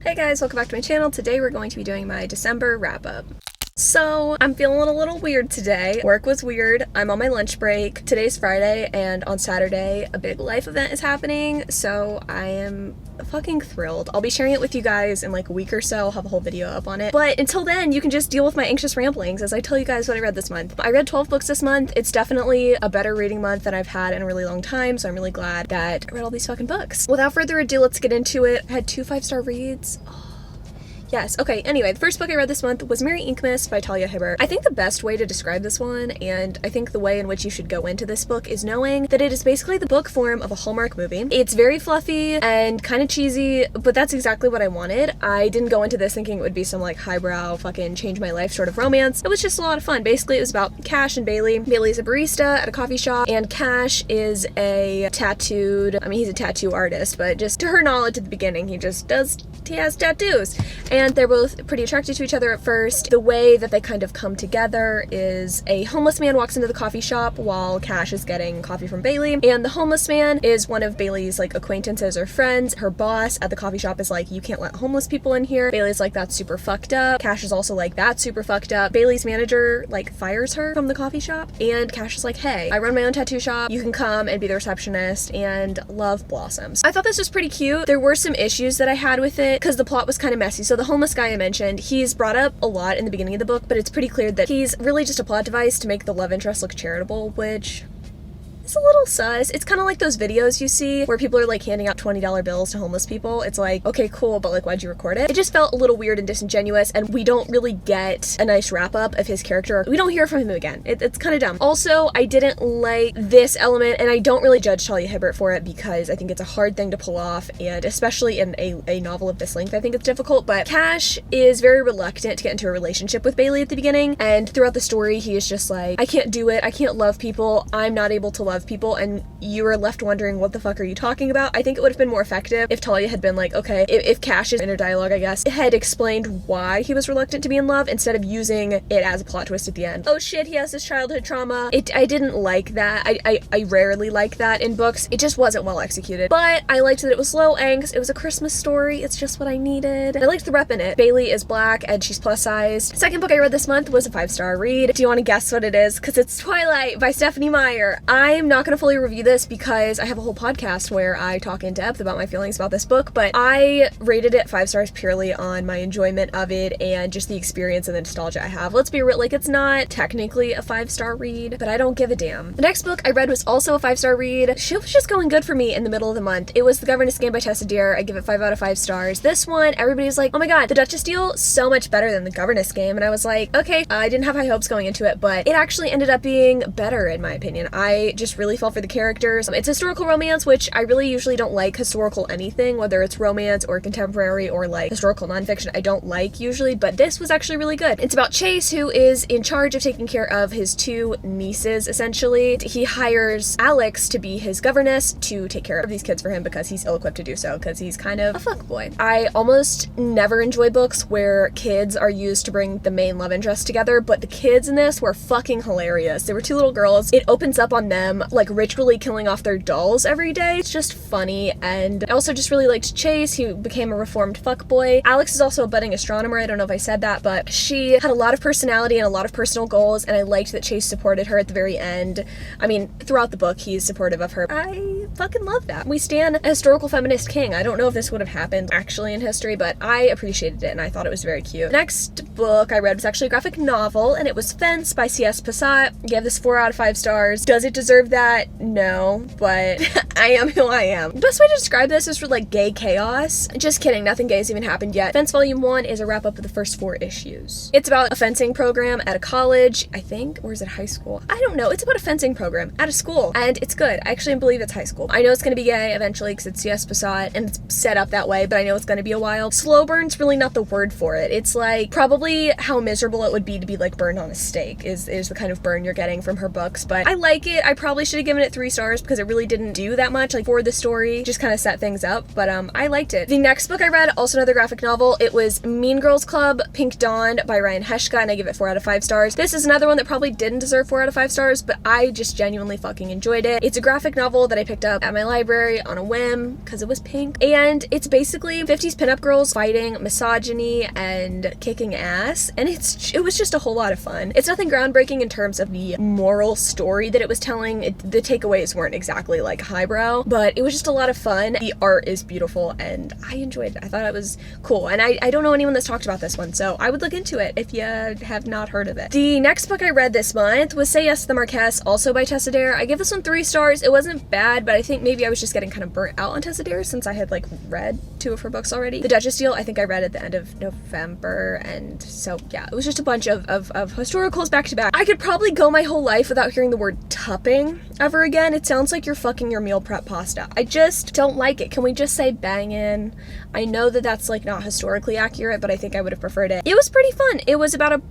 Hey guys, welcome back to my channel. Today we're going to be doing my December wrap-up. So, I'm feeling a little weird today. Work was weird. I'm on my lunch break. Today's Friday, and on Saturday, a big life event is happening, so I am fucking thrilled. I'll be sharing it with you guys in like a week or so. I'll have a whole video up on it. But until then, you can just deal with my anxious ramblings as I tell you guys what I read this month. I read 12 books this month. It's definitely a better reading month than I've had in a really long time, so I'm really glad that I read all these fucking books. Without further ado, let's get into it. I had 2 5-star reads. Yes, okay, anyway, the first book I read this month was Merry Inkmas by Talia Hibbert. I think the best way to describe this one, and I think the way in which you should go into this book, is knowing that it is basically the book form of a Hallmark movie. It's very fluffy and kind of cheesy, but that's exactly what I wanted. I didn't go into this thinking it would be some like highbrow fucking change my life sort of romance. It was just a lot of fun. Basically, it was about Cash and Bailey. Bailey's a barista at a coffee shop, and Cash is a tattooed, I mean, he's a tattoo artist, but just to her knowledge at the beginning, he has tattoos. And they're both pretty attracted to each other at first. The way that they kind of come together is a homeless man walks into the coffee shop while Cash is getting coffee from Bailey. And the homeless man is one of Bailey's like acquaintances or friends. Her boss at the coffee shop is like, you can't let homeless people in here. Bailey's like, that's super fucked up. Cash is also like, that's super fucked up. Bailey's manager like fires her from the coffee shop. And Cash is like, hey, I run my own tattoo shop. You can come and be the receptionist, and love blossoms. I thought this was pretty cute. There were some issues that I had with it because the plot was kind of messy. So the homeless guy I mentioned, he's brought up a lot in the beginning of the book, but it's pretty clear that he's really just a plot device to make the love interest look charitable, which it's a little sus. It's kind of like those videos you see where people are like handing out $20 bills to homeless people. It's like, okay, cool, but like, why'd you record it? It just felt a little weird and disingenuous, and we don't really get a nice wrap up of his character. We don't hear from him again. It's kind of dumb. Also, I didn't like this element, and I don't really judge Talia Hibbert for it because I think it's a hard thing to pull off, and especially in a novel of this length, I think it's difficult. But Cash is very reluctant to get into a relationship with Bailey at the beginning, and throughout the story, he is just like, I can't do it. I can't love people. I'm not able to love people, and you are left wondering, what the fuck are you talking about? I think it would have been more effective if Talia had been like, okay, if Cash's inner dialogue, I guess, had explained why he was reluctant to be in love instead of using it as a plot twist at the end. Oh shit, he has this childhood trauma. I didn't like that. I rarely like that in books. It just wasn't well executed, but I liked that it was low angst. It was a Christmas story. It's just what I needed. I liked the rep in it. Bailey is black and she's plus sized. Second book I read this month was a 5-star read. Do you want to guess what it is? Because it's Twilight by Stephanie Meyer. I'm not gonna fully review this because I have a whole podcast where I talk in depth about my feelings about this book, but I rated it 5 stars purely on my enjoyment of it and just the experience and the nostalgia I have. Let's be real, like, it's not technically a 5-star read, but I don't give a damn. The next book I read was also a 5-star read. She was just going good for me in the middle of the month. It was The Governess Game by Tessa Deer. I give it 5 out of 5 stars. This one, everybody's like, oh my god, The Duchess Deal, so much better than The Governess Game, and I was like, okay, I didn't have high hopes going into it, but it actually ended up being better in my opinion. I just really fell for the characters. It's historical romance, which I really usually don't like historical anything, whether it's romance or contemporary or like historical nonfiction. I don't like usually, but this was actually really good. It's about Chase, who is in charge of taking care of his 2 nieces, essentially. He hires Alex to be his governess to take care of these kids for him because he's ill-equipped to do so, because he's kind of a fuckboy. I almost never enjoy books where kids are used to bring the main love interest together, but the kids in this were fucking hilarious. There were 2 little girls. It opens up on them like ritually killing off their dolls every day. It's just funny, and I also just really liked Chase. He became a reformed fuckboy. Alex is also a budding astronomer. I don't know if I said that, but she had a lot of personality and a lot of personal goals, and I liked that Chase supported her at the very end. I mean, throughout the book, he's supportive of her. I fucking love that. We stand a historical feminist king. I don't know if this would have happened actually in history, but I appreciated it, and I thought it was very cute. The next book I read was actually a graphic novel, and it was Fence by C.S. Passat. I gave this 4 out of 5 stars. Does it deserve that? No, but I am who I am. The best way to describe this is for like gay chaos. Just kidding, nothing gay has even happened yet. Fence Volume 1 is a wrap-up of the first 4 issues. It's about a fencing program at a college, I think, or is it high school? I don't know. It's about a fencing program at a school, and it's good. I actually believe it's high school. I know it's gonna be gay eventually because it's C.S. Passat and it's set up that way, but I know it's gonna be a while. Slow burn's really not the word for it. It's like probably probably how miserable it would be to be like burned on a stake is the kind of burn you're getting from her books. But I like it. I probably should have given it 3 stars because it really didn't do that much like for the story, just kind of set things up. But I liked it. The next book I read, also another graphic novel, it was Mean Girls Club Pink Dawn by Ryan Heshka, and I give it 4 out of 5 stars. This is another one that probably didn't deserve 4 out of 5 stars, but I just genuinely fucking enjoyed it. It's a graphic novel that I picked up at my library on a whim because it was pink, and it's basically 50s pinup girls fighting misogyny and kicking ass, and it was just a whole lot of fun. It's nothing groundbreaking in terms of the moral story that it was telling. The takeaways weren't exactly like highbrow, but it was just a lot of fun. The art is beautiful and I enjoyed it. I thought it was cool, and I don't know anyone that's talked about this one, so I would look into it if you have not heard of it. The next book I read this month was Say Yes the Marquess, also by Tessa Dare. I give this one 3 stars. It wasn't bad, but I think maybe I was just getting kind of burnt out on Tessa Dare since I had like read 2 of her books already. The Duchess Deal, I think I read at the end of November, and so yeah, it was just a bunch of historicals back to back. I could probably go my whole life without hearing the word tupping ever again. It sounds like you're fucking your meal prep pasta. I just don't like it. Can we just say bangin'? I know that that's like not historically accurate, but I think I would have preferred it. It was pretty fun. It was about a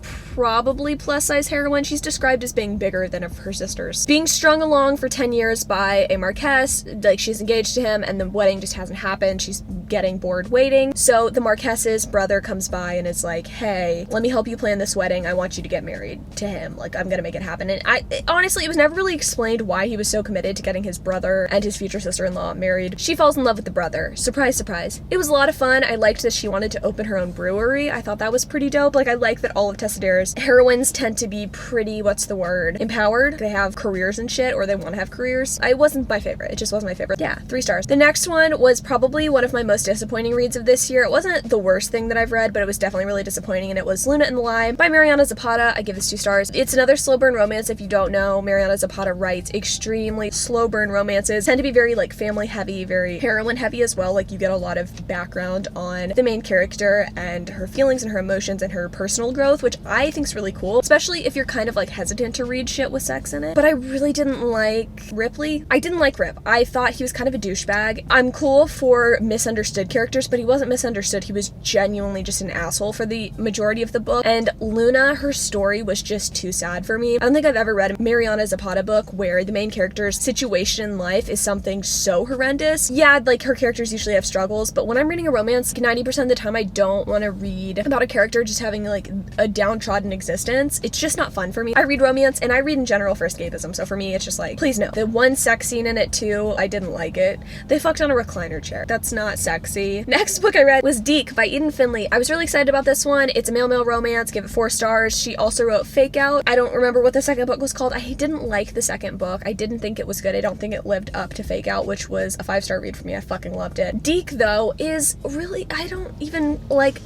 probably plus-size heroine. She's described as being bigger than of her sisters. Being strung along for 10 years by a Marquess, like she's engaged to him and the wedding just hasn't happened. She's getting bored waiting. So the Marquess's brother comes by and is like, hey, let me help you plan this wedding. I want you to get married to him. Like, I'm gonna make it happen. And honestly, it was never really explained why he was so committed to getting his brother and his future sister-in-law married. She falls in love with the brother. Surprise, surprise. It was a lot of fun. I liked that she wanted to open her own brewery. I thought that was pretty dope. Like, I like that all of Tessa Dare's heroines tend to be pretty, empowered. They have careers and shit, or they want to have careers. It wasn't my favorite. It just wasn't my favorite. Yeah, 3 stars. The next one was probably one of my most disappointing reads of this year. It wasn't the worst thing that I've read, but it was definitely really disappointing, and it was Luna and the Lie by Mariana Zapata. I give this 2 stars. It's another slow burn romance. If you don't know, Mariana Zapata writes extremely slow burn romances. Tend to be very like family heavy, very heroine heavy as well. Like, you get a lot of background on the main character and her feelings and her emotions and her personal growth, which I think is really cool, especially if you're kind of like hesitant to read shit with sex in it. But I really didn't like Ripley. I didn't like Rip. I thought he was kind of a douchebag. I'm cool for misunderstood characters, but he wasn't misunderstood. He was genuinely just an asshole for the majority of the book. And Luna, her story was just too sad for me. I don't think I've ever read a Mariana Zapata book where the main character's situation in life is something so horrendous. Yeah, like her characters usually have struggles, but when I'm reading a romance, 90% of the time I don't want to read about a character just having like a downtrodden existence. It's just not fun for me. I read romance and I read in general for escapism, so for me it's just like, please no. The one sex scene in it too, I didn't like it. They fucked on a recliner chair. That's not sexy. Next book I read was Deke by Eden Finley. I was really excited about this one. It's a male-male romance, give it 4 stars. She also wrote Fake Out. I don't remember what the second book was called. I didn't like the second book. I didn't think it was good. I don't think it lived up to Fake Out, which was a 5-star read for me. I fucking loved it. Deke though is really, I don't even like,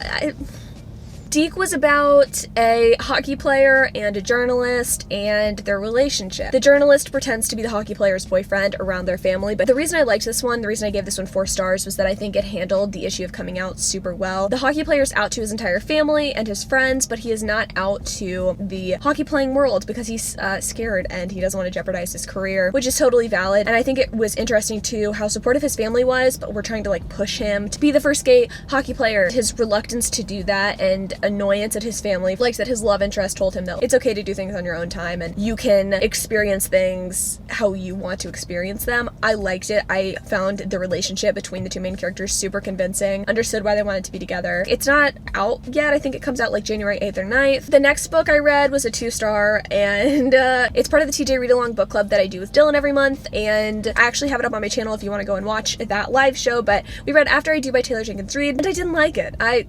Deke was about a hockey player and a journalist and their relationship. The journalist pretends to be the hockey player's boyfriend around their family, but the reason I liked this one, the reason I gave this one 4 stars was that I think it handled the issue of coming out super well. The hockey player's out to his entire family and his friends, but he is not out to the hockey playing world because he's scared and he doesn't want to jeopardize his career, which is totally valid. And I think it was interesting too how supportive his family was, but we're trying to like push him to be the first gay hockey player. His reluctance to do that and annoyance at his family, like that his love interest told him that it's okay to do things on your own time and you can experience things how you want to experience them. I liked it. I found the relationship between the 2 main characters super convincing, understood why they wanted to be together. It's not out yet. I think it comes out like January 8th or 9th. The next book I read was a 2-star, and it's part of the TJ Read Along book club that I do with Dylan every month, and I actually have it up on my channel if you want to go and watch that live show. But we read After I Do by Taylor Jenkins Reid, and I didn't like it. I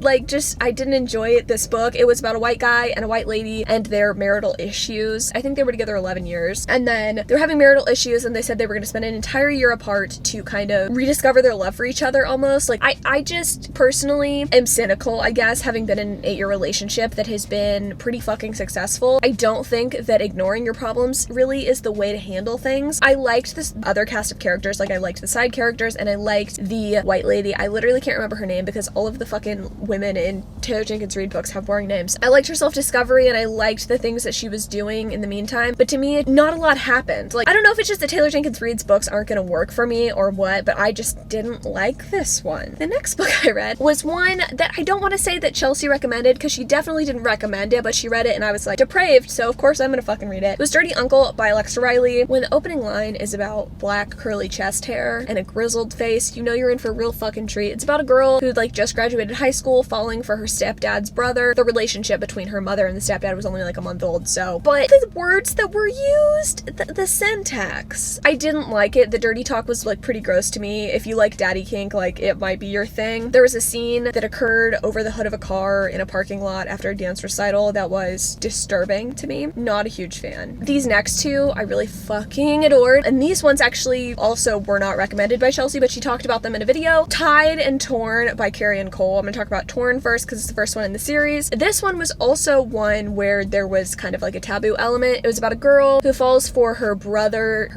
didn't enjoy this book. It was about a white guy and a white lady and their marital issues. I think they were together 11 years, and then they were having marital issues, and they said they were going to spend an entire year apart to kind of rediscover their love for each other almost. Like, I just personally am cynical, I guess, having been in an 8-year relationship that has been pretty fucking successful. I don't think that ignoring your problems really is the way to handle things. I liked this other cast of characters, like I liked the side characters, and I liked the white lady. I literally can't remember her name because all of the fucking women in Taylor Jenkins Reid books have boring names. I liked her self-discovery and I liked the things that she was doing in the meantime, but to me, not a lot happened. Like, I don't know if it's just that Taylor Jenkins Reid's books aren't gonna work for me or what, but I just didn't like this one. The next book I read was one that I don't want to say that Chelsea recommended, because she definitely didn't recommend it, but she read it and I was like, depraved, so of course I'm gonna fucking read it. It was Dirty Uncle by Alexa Riley. When the opening line is about black curly chest hair and a grizzled face, you know you're in for a real fucking treat. It's about a girl who like just graduated high school, falling for her stepdad's brother. The relationship between her mother and the stepdad was only like a month old, so. But the words that were used, the syntax, I didn't like it. The dirty talk was like pretty gross to me. If you like daddy kink, like it might be your thing. There was a scene that occurred over the hood of a car in a parking lot after a dance recital that was disturbing to me. Not a huge fan. These next two I really fucking adored, and these ones actually also were not recommended by Chelsea, but she talked about them in a video. Tied and Torn by Carrie and Cole. I'm gonna talk about Torn first because it's the first one in the series. This one was also one where there was kind of like a taboo element. It was about a girl who falls for her brother.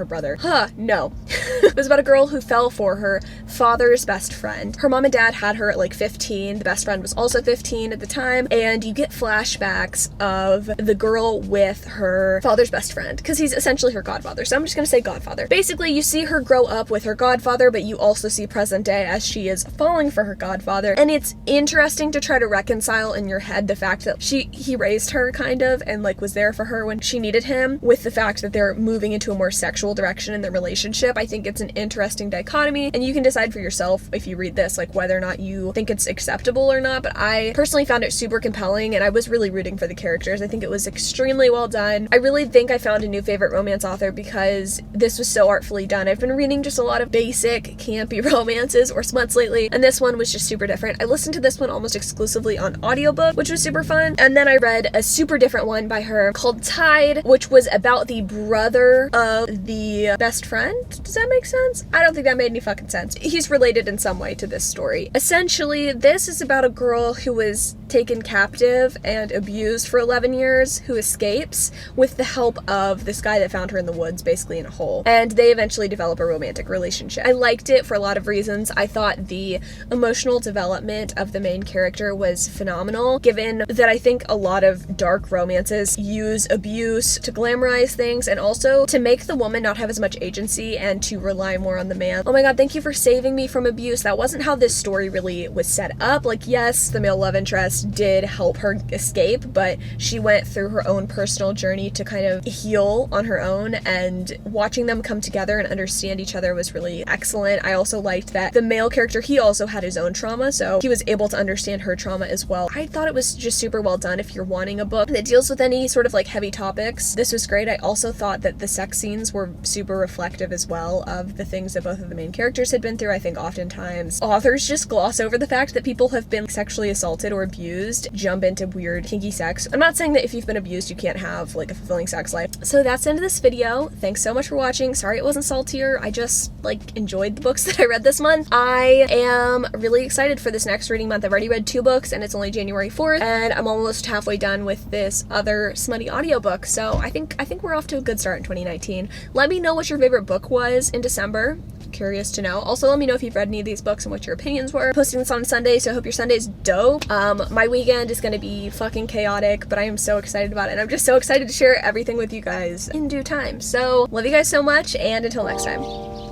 No. It was about a girl who fell for her father's best friend. Her mom and dad had her at like 15. The best friend was also 15 at the time, and you get flashbacks of the girl with her father's best friend because he's essentially her godfather. So I'm just gonna say godfather. Basically, you see her grow up with her godfather, but you also see present day as she is falling for her godfather. And it's interesting to try to reconcile in your head the fact that he raised her kind of and like was there for her when she needed him, with the fact that they're moving into a more sexual direction in their relationship. I think it's an interesting dichotomy, and you can decide for yourself if you read this like whether or not you think it's acceptable or not. But I personally found it super compelling and I was really rooting for the characters. I think it was extremely well done. I really think I found a new favorite romance author because this was so artfully done. I've been reading just a lot of basic campy romances or smuts lately, and this one was just super different. I listened to this one almost exclusively on audiobook, which was super fun. And then I read a super different one by her called Tied, which was about the brother of the best friend. Does that make sense? I don't think that made any fucking sense. He's related in some way to this story. Essentially, this is about a girl who was taken captive and abused for 11 years who escapes with the help of this guy that found her in the woods, basically in a hole. And they eventually develop a romantic relationship. I liked it for a lot of reasons. I thought the emotional development of the main character was phenomenal, given that I think a lot of dark romances use abuse to glamorize things and also to make the woman not have as much agency and to rely more on the man. Oh my god, thank you for saving me from abuse. That wasn't how this story really was set up. Like, yes, the male love interest did help her escape, but she went through her own personal journey to kind of heal on her own, and watching them come together and understand each other was really excellent. I also liked that the male character, he also had his own trauma, so he was able to understand her trauma as well. I thought it was just super well done if you're wanting a book that deals with any sort of like heavy topics. This was great. I also thought that the sex scenes were super reflective as well of the things that both of the main characters had been through. I think oftentimes authors just gloss over the fact that people have been sexually assaulted or abused, jump into weird kinky sex. I'm not saying that if you've been abused you can't have like a fulfilling sex life. So that's the end of this video. Thanks so much for watching. Sorry it wasn't saltier. I just like enjoyed the books that I read this month. I am really excited for this next reading month. I've already read 2 books and it's only January 4th, and I'm almost halfway done with this other smutty audiobook. So I think we're off to a good start in 2019. Let me know what your favorite book was in December. Curious to know. Also, let me know if you've read any of these books and what your opinions were. I'm posting this on Sunday, so I hope your Sunday's dope. My weekend is gonna be fucking chaotic, but I am so excited about it, and I'm just so excited to share everything with you guys in due time. So, love you guys so much, and until next time.